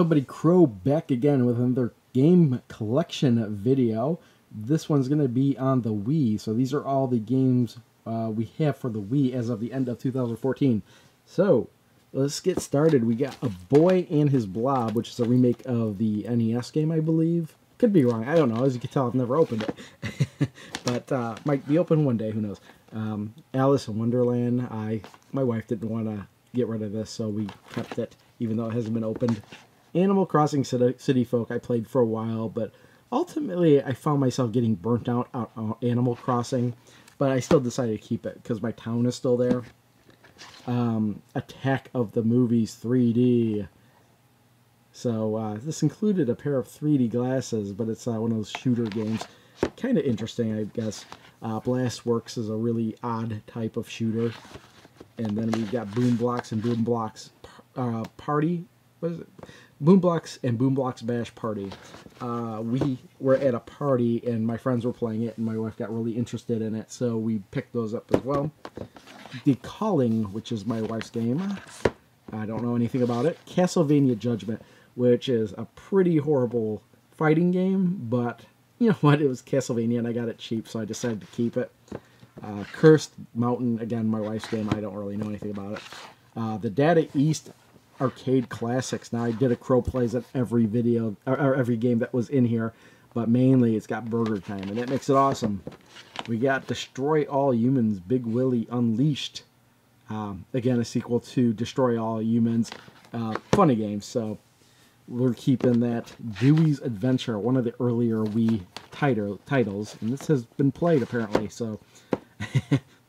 Hello buddy, Crow back again with another game collection video. This one's going to be on the Wii, so these are all the games we have for the Wii as of the end of 2014. So, let's get started. We got a Boy and His Blob, which is a remake of the NES game, I believe. Could be wrong, I don't know. As you can tell, I've never opened it. But might be open one day, who knows. Alice in Wonderland, my wife didn't want to get rid of this, so we kept it, even though it hasn't been opened. Animal Crossing City Folk I played for a while, but ultimately I found myself getting burnt out on Animal Crossing, but I still decided to keep it because my town is still there. Attack of the Movies 3D. So this included a pair of 3D glasses, but it's one of those shooter games. Kind of interesting, I guess. Blastworks is a really odd type of shooter. And then we've got Boom Blocks and Boom Blocks Party. What is it? Boom Blocks and Boom Blocks Bash Party. We were at a party and my friends were playing it and my wife got really interested in it, so we picked those up as well. The Calling, which is my wife's game. I don't know anything about it. Castlevania Judgment, which is a pretty horrible fighting game, but you know what? It was Castlevania and I got it cheap, so I decided to keep it. Cursed Mountain, again, my wife's game. I don't really know anything about it. The Data East Arcade Classics. Now, I did a Crow Plays at every video, or every game that was in here, but mainly it's got Burger Time, and that makes it awesome. We got Destroy All Humans, Big Willie Unleashed. Again, a sequel to Destroy All Humans. Funny game, so we're keeping that. Dewey's Adventure, one of the earlier Wii titles, and this has been played apparently, so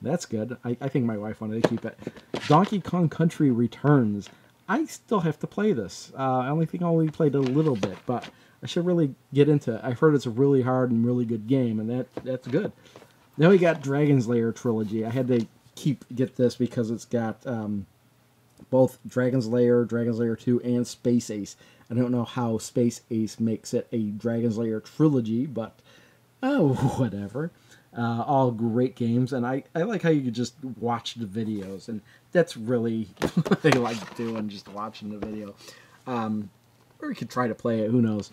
that's good. I think my wife wanted to keep it. Donkey Kong Country Returns. I still have to play this. I only think I only played a little bit, but I should really get into it. I've heard it's a really hard and really good game, and that's good. Then we got Dragon's Lair Trilogy. I had to get this because it's got both Dragon's Lair 2, and Space Ace. I don't know how Space Ace makes it a Dragon's Lair trilogy, but oh, whatever. All great games, and I like how you could just watch the videos, and that's really what I like doing, just watching the video. Or you could try to play it, who knows.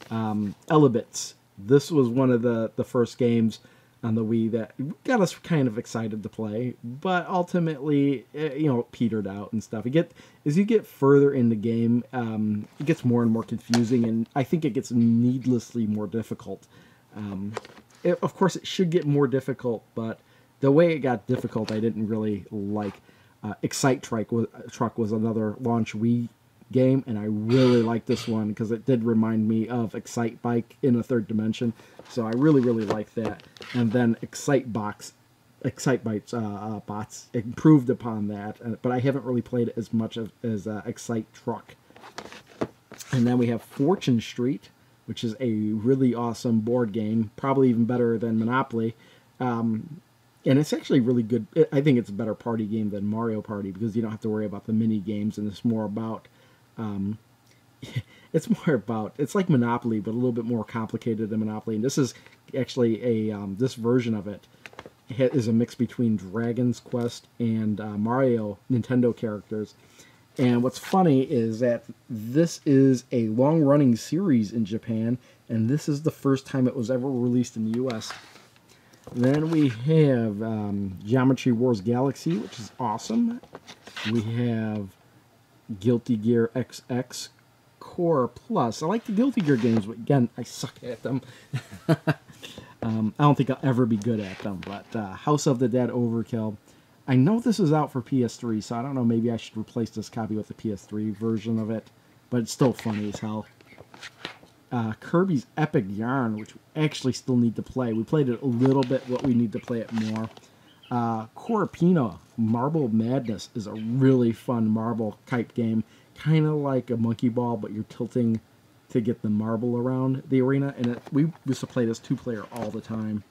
Elebits. This was one of the first games on the Wii that got us kind of excited to play, but ultimately, petered out and stuff. As you get further in the game, it gets more and more confusing, and I think it gets needlessly more difficult. Of course, it should get more difficult, but the way it got difficult, I didn't really like. Excite Truck was another launch Wii game, and I really liked this one because it did remind me of Excite Bike in a third dimension, so I really, really liked that. And then Excite Bike's bots improved upon that, but I haven't really played it as much as Excite Truck. And then we have Fortune Street, which is a really awesome board game, probably even better than Monopoly. And it's actually really good. I think it's a better party game than Mario Party because you don't have to worry about the mini games, and it's more about, it's like Monopoly, but a little bit more complicated than Monopoly. And this is actually this version of it is a mix between Dragon's Quest and Mario Nintendo characters. And what's funny is that this is a long-running series in Japan, and this is the first time it was ever released in the U.S. Then we have Geometry Wars Galaxy, which is awesome. We have Guilty Gear XX Core Plus. I like the Guilty Gear games, but again, I suck at them. I don't think I'll ever be good at them, but House of the Dead Overkill. I know this is out for PS3, so I don't know, maybe I should replace this copy with the PS3 version of it, but it's still funny as hell. Kirby's Epic Yarn, which we actually still need to play. We played it a little bit, but we need to play it more. Corapina, Marble Madness is a really fun marble type game, kind of like a monkey ball, but you're tilting to get the marble around the arena, and we used to play this two-player all the time.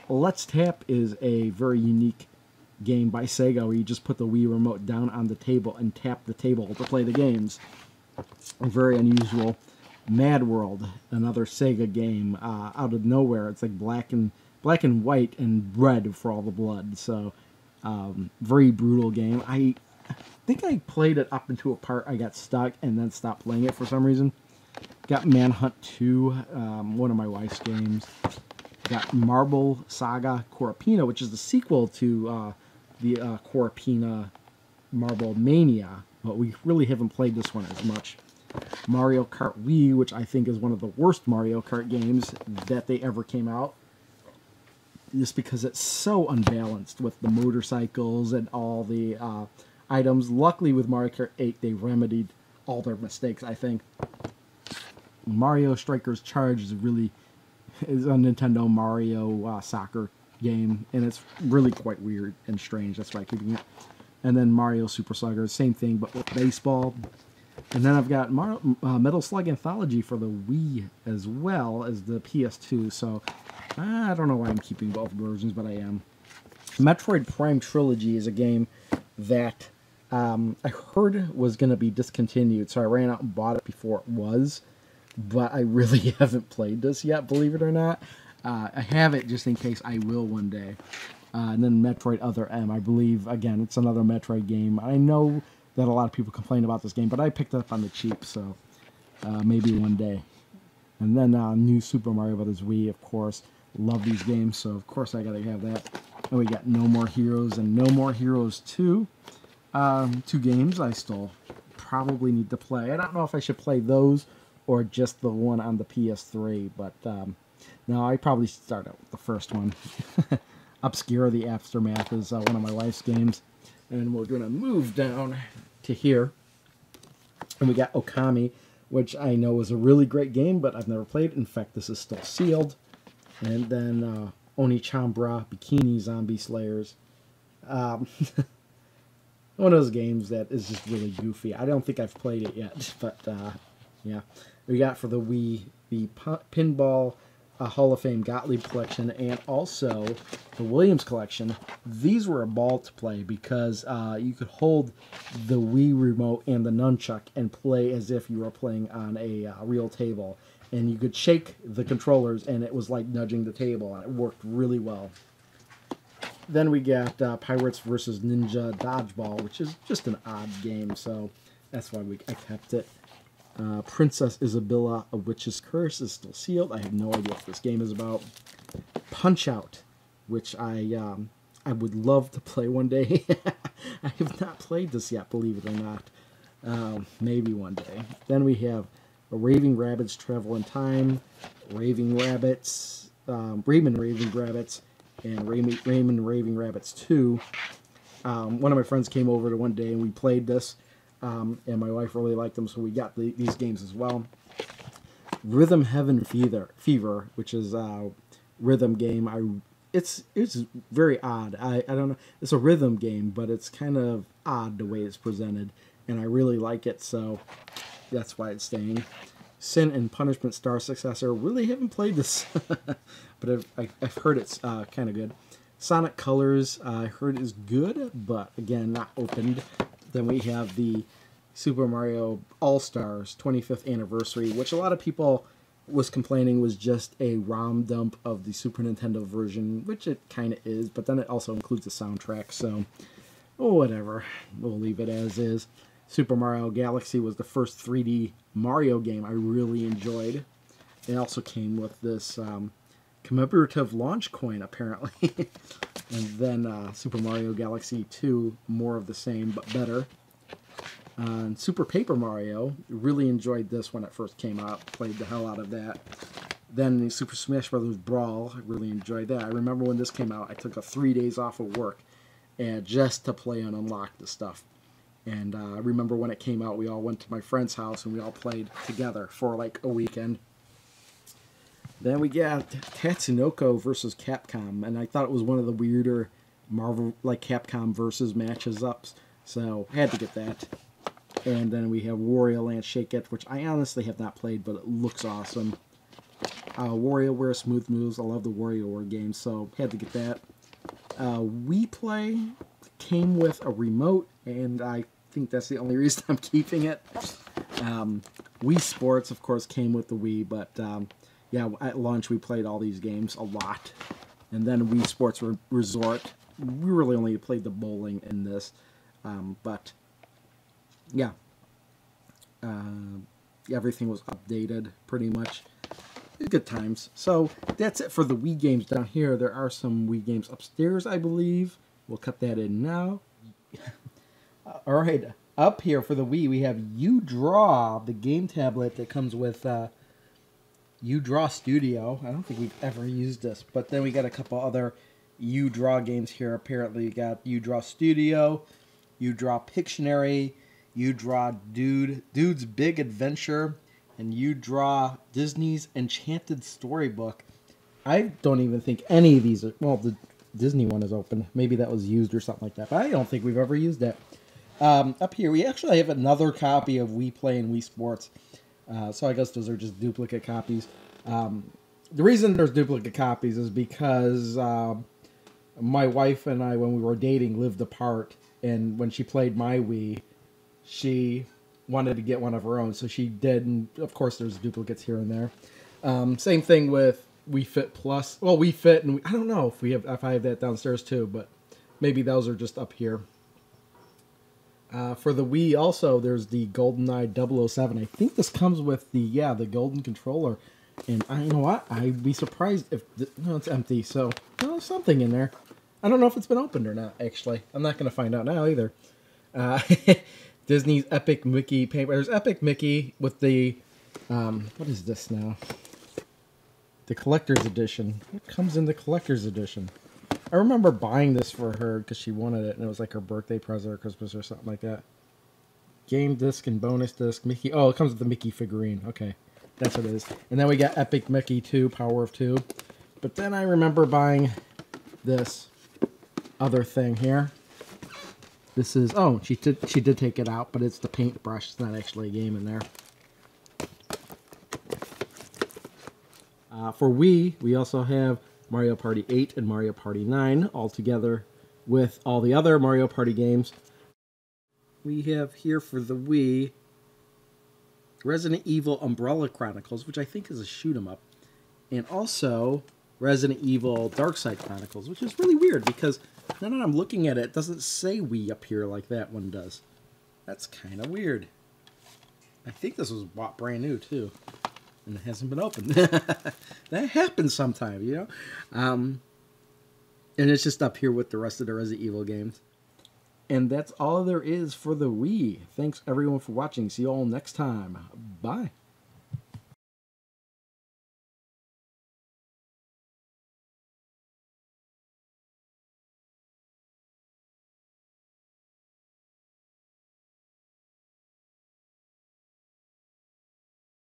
Let's Tap is a very unique game by Sega where you just put the Wii remote down on the table and tap the table to play the games. Very unusual. Mad World, another Sega game out of nowhere. It's like black and white and red for all the blood. So very brutal game. I think I played it up into a part I got stuck and then stopped playing it for some reason. Got Manhunt 2, one of my wife's games. Got Marble Saga Corapina, which is the sequel to the Corapina Marble Mania, but we really haven't played this one as much. Mario Kart Wii, which I think is one of the worst Mario Kart games that they ever came out, just because it's so unbalanced with the motorcycles and all the items. Luckily with Mario Kart 8 they remedied all their mistakes, I think. Mario Strikers Charge is a Nintendo Mario soccer game, and it's really quite weird and strange. That's why I'm keeping it. And then Mario Super Slugger, same thing but with baseball. And then I've got Metal Slug Anthology for the Wii as well as the PS2, so I don't know why I'm keeping both versions, but I am. Metroid Prime Trilogy is a game that I heard was going to be discontinued, so I ran out and bought it before it was, but I really haven't played this yet, believe it or not. I have it just in case I will one day. And then Metroid Other M, I believe, again, it's another Metroid game. I know that a lot of people complain about this game, but I picked it up on the cheap, so maybe one day. And then new Super Mario Bros. Wii, of course. Love these games, so of course I gotta have that. And we got No More Heroes and No More Heroes 2. Two games I still probably need to play. I don't know if I should play those or just the one on the PS3, but no, I probably start out with the first one. Obscura the Aftermath is one of my wife's games. And we're going to move down to here. And we got Okami, which I know is a really great game, but I've never played. In fact, this is still sealed. And then Onichambra Bikini Zombie Slayers. One of those games that is just really goofy. I don't think I've played it yet, but yeah. We got for the Wii the Pinball Hall of Fame Gottlieb collection and also the Williams collection. These were a ball to play because you could hold the Wii remote and the nunchuck and play as if you were playing on a real table. And you could shake the controllers and it was like nudging the table, and it worked really well. Then we got Pirates vs. Ninja Dodgeball, which is just an odd game, so that's why I kept it. Princess Isabella, A Witch's Curse is still sealed. I have no idea what this game is about. Punch-Out, which I would love to play one day. I have not played this yet, believe it or not. Maybe one day. Then we have Raving Rabbits Travel in Time, Raving Rabbits, Raymond Raving Rabbits, and Raymond Raving Rabbits 2. One of my friends came over to one day and we played this. And my wife really liked them, so we got these games as well. Rhythm Heaven Fever, which is a rhythm game. It's very odd. I don't know. It's a rhythm game, but it's kind of odd the way it's presented, and I really like it, so that's why it's staying. Sin and Punishment Star Successor. Really haven't played this, but I've heard it's kind of good. Sonic Colors, I heard is good, but again, not opened. Then we have the Super Mario All-Stars 25th Anniversary, which a lot of people was complaining was just a ROM dump of the Super Nintendo version, which it kind of is, but then it also includes the soundtrack, so whatever. We'll leave it as is. Super Mario Galaxy was the first 3D Mario game I really enjoyed. It also came with this commemorative launch coin, apparently. And then Super Mario Galaxy 2, more of the same, but better. Super Paper Mario, really enjoyed this when it first came out. Played the hell out of that. Then the Super Smash Bros. Brawl, I really enjoyed that. I remember when this came out, I took 3 days off of work just to play and unlock the stuff. And I remember when it came out, we all went to my friend's house and we all played together for like a weekend. Then we got Tatsunoko versus Capcom, and I thought it was one of the weirder Marvel, like Capcom versus matches ups, so I had to get that. And then we have Wario Land Shake It, which I honestly have not played, but it looks awesome. WarioWare Smooth Moves, I love the WarioWare games, so had to get that. Wii Play came with a remote, and I think that's the only reason I'm keeping it. Wii Sports, of course, came with the Wii, but yeah, at lunch we played all these games a lot. And then Wii Sports Resort, we really only played the bowling in this. But yeah, everything was updated pretty much. Good times. So that's it for the Wii games down here. There are some Wii games upstairs, I believe. We'll cut that in now. All right, up here for the Wii, we have You Draw, the game tablet that comes with You Draw Studio. I don't think we've ever used this, but then we got a couple other You Draw games here. Apparently, we got You Draw Studio, You Draw Pictionary, You Draw Dude's Big Adventure, and You Draw Disney's Enchanted Storybook. I don't even think any of these are... Well, the Disney one is open. Maybe that was used or something like that. But I don't think we've ever used that. Up here, we actually have another copy of Wii Play and Wii Sports. So I guess those are just duplicate copies. The reason there's duplicate copies is because my wife and I, when we were dating, lived apart. And when she played my Wii, she wanted to get one of her own, so she did, and of course there's duplicates here and there. Same thing with Wii Fit Plus. Well, Wii Fit, and I don't know if I have that downstairs too, but maybe those are just up here. For the Wii also, there's the GoldenEye 007. I think this comes with the golden controller, and I know what, I'd be surprised if no, it's empty, so there's something in there. I don't know if it's been opened or not, actually. I'm not going to find out now either. Disney's Epic Mickey paint. There's Epic Mickey with the, what is this now? The Collector's Edition. What comes in the Collector's Edition? I remember buying this for her because she wanted it, and it was like her birthday present or Christmas or something like that. Game disc and bonus disc. Mickey. Oh, it comes with the Mickey figurine. Okay, that's what it is. And then we got Epic Mickey 2, Power of 2. But then I remember buying this other thing here. This is, oh, she did take it out, but it's the paintbrush. It's not actually a game in there. For Wii, we also have Mario Party 8 and Mario Party 9, all together with all the other Mario Party games. We have here for the Wii, Resident Evil Umbrella Chronicles, which I think is a shoot-'em-up, and also Resident Evil Darkside Chronicles, which is really weird because now that I'm looking at it, it doesn't say Wii up here like that one does. That's kind of weird. I think this was bought brand new, too. And it hasn't been opened. That happens sometimes, you know? And it's just up here with the rest of the Resident Evil games. And that's all there is for the Wii. Thanks, everyone, for watching. See you all next time. Bye.